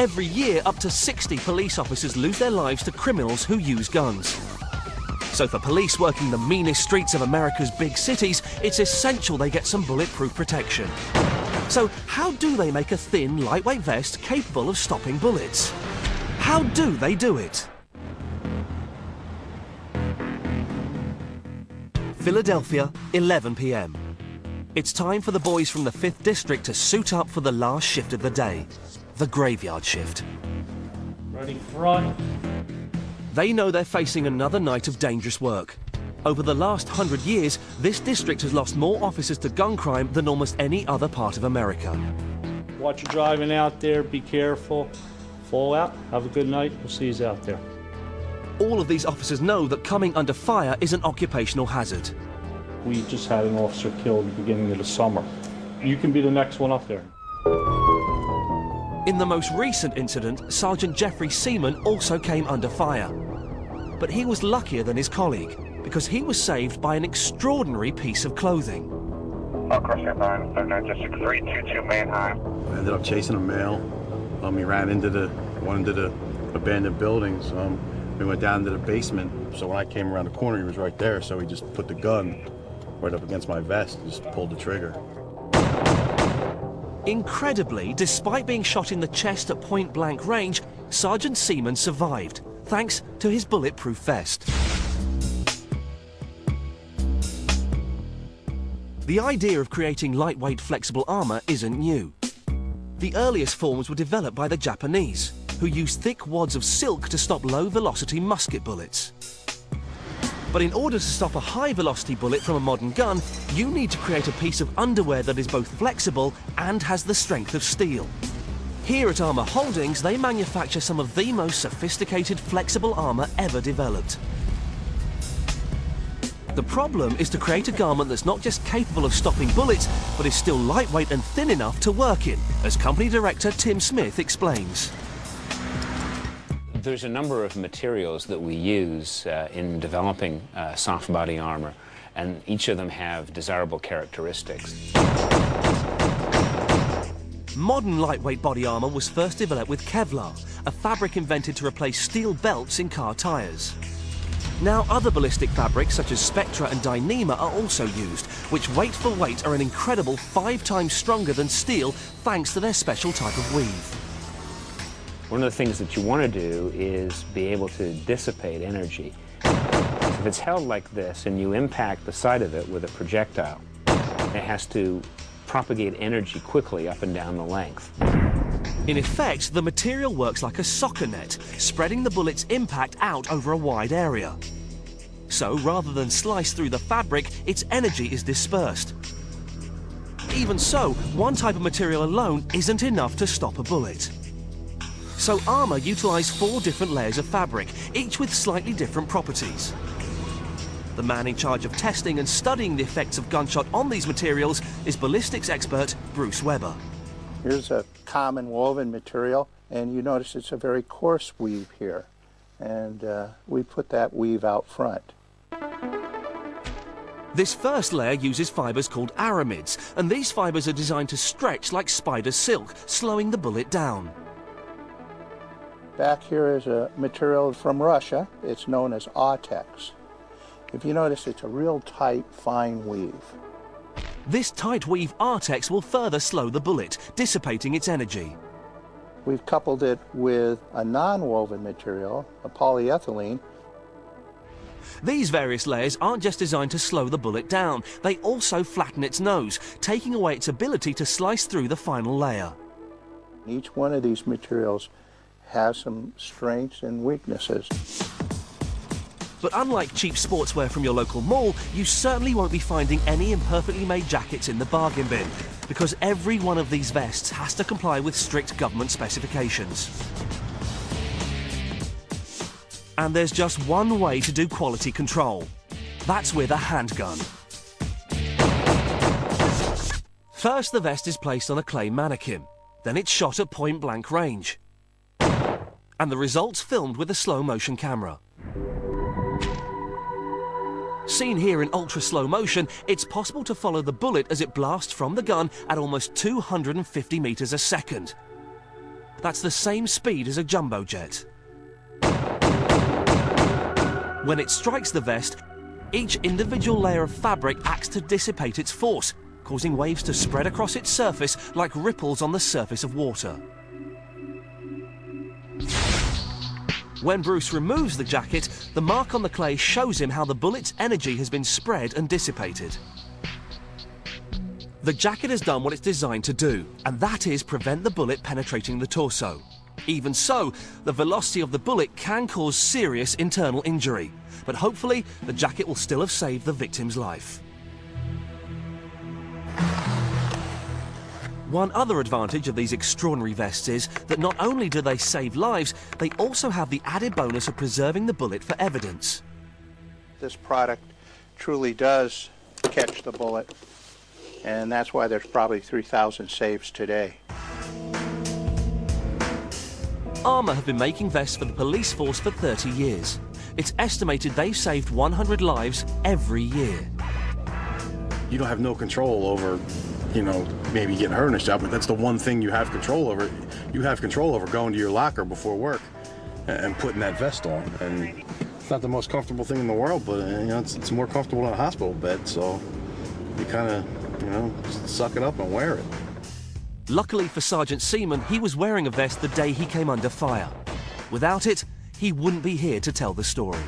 Every year, up to 60 police officers lose their lives to criminals who use guns. So for police working the meanest streets of America's big cities, it's essential they get some bulletproof protection. So how do they make a thin, lightweight vest capable of stopping bullets? How do they do it? Philadelphia, 11 p.m. It's time for the boys from the 5th District to suit up for the last shift of the day, the graveyard shift. Ready, front. They know they're facing another night of dangerous work. Over the last 100 years, this district has lost more officers to gun crime than almost any other part of America. Watch you driving out there, be careful. Fall out, have a good night, we'll see you out there. All of these officers know that coming under fire is an occupational hazard. We just had an officer killed at the beginning of the summer. You can be the next one up there. In the most recent incident, Sergeant Jeffrey Seaman also came under fire. But he was luckier than his colleague, because he was saved by an extraordinary piece of clothing. Across your line, 79 District 322 Manheim. I ended up chasing a male. He ran into one of the abandoned buildings. We went down to the basement, so when I came around the corner, he was right there, so he just put the gun right up against my vest and just pulled the trigger. Incredibly, despite being shot in the chest at point-blank range, Sergeant Seaman survived, thanks to his bulletproof vest. The idea of creating lightweight, flexible armour isn't new. The earliest forms were developed by the Japanese, who used thick wads of silk to stop low-velocity musket bullets. But in order to stop a high-velocity bullet from a modern gun, you need to create a piece of underwear that is both flexible and has the strength of steel. Here at Armour Holdings, they manufacture some of the most sophisticated flexible armour ever developed. The problem is to create a garment that's not just capable of stopping bullets, but is still lightweight and thin enough to work in, as company director Tim Smith explains. There's a number of materials that we use in developing soft body armor, and each of them have desirable characteristics. Modern lightweight body armor was first developed with Kevlar, a fabric invented to replace steel belts in car tires. Now other ballistic fabrics such as Spectra and Dyneema are also used, which weight for weight are an incredible 5 times stronger than steel thanks to their special type of weave. One of the things that you want to do is be able to dissipate energy. If it's held like this and you impact the side of it with a projectile, it has to propagate energy quickly up and down the length. In effect, the material works like a soccer net, spreading the bullet's impact out over a wide area. So, rather than slice through the fabric, its energy is dispersed. Even so, one type of material alone isn't enough to stop a bullet. So armour utilised 4 different layers of fabric, each with slightly different properties. The man in charge of testing and studying the effects of gunshot on these materials is ballistics expert Bruce Weber. Here's a common woven material, and you notice it's a very coarse weave here. And we put that weave out front. This first layer uses fibres called aramids, and these fibres are designed to stretch like spider silk, slowing the bullet down. Back here is a material from Russia. It's known as Autex. If you notice, it's a real tight, fine weave. This tight weave Artex will further slow the bullet, dissipating its energy. We've coupled it with a non-woven material, a polyethylene. These various layers aren't just designed to slow the bullet down, they also flatten its nose, taking away its ability to slice through the final layer. Each one of these materials has some strengths and weaknesses. But unlike cheap sportswear from your local mall, you certainly won't be finding any imperfectly made jackets in the bargain bin, because every one of these vests has to comply with strict government specifications. And there's just one way to do quality control. That's with a handgun. First, the vest is placed on a clay mannequin. Then it's shot at point-blank range. And the results filmed with a slow-motion camera. Seen here in ultra-slow motion, it's possible to follow the bullet as it blasts from the gun at almost 250 meters a second. That's the same speed as a jumbo jet. When it strikes the vest, each individual layer of fabric acts to dissipate its force, causing waves to spread across its surface like ripples on the surface of water. When Bruce removes the jacket, the mark on the clay shows him how the bullet's energy has been spread and dissipated. The jacket has done what it's designed to do, and that is prevent the bullet penetrating the torso. Even so, the velocity of the bullet can cause serious internal injury, but hopefully the jacket will still have saved the victim's life. One other advantage of these extraordinary vests is that not only do they save lives, they also have the added bonus of preserving the bullet for evidence. This product truly does catch the bullet, and that's why there's probably 3,000 saves today. Armour have been making vests for the police force for 30 years. It's estimated they've saved 100 lives every year. You don't have no control over, you know, maybe getting hurt in a job, but that's the one thing you have control over. You have control over going to your locker before work and putting that vest on. And it's not the most comfortable thing in the world, but you know, it's more comfortable than a hospital bed, so you kind of, you know, just suck it up and wear it. Luckily for Sergeant Seaman, he was wearing a vest the day he came under fire. Without it, he wouldn't be here to tell the story.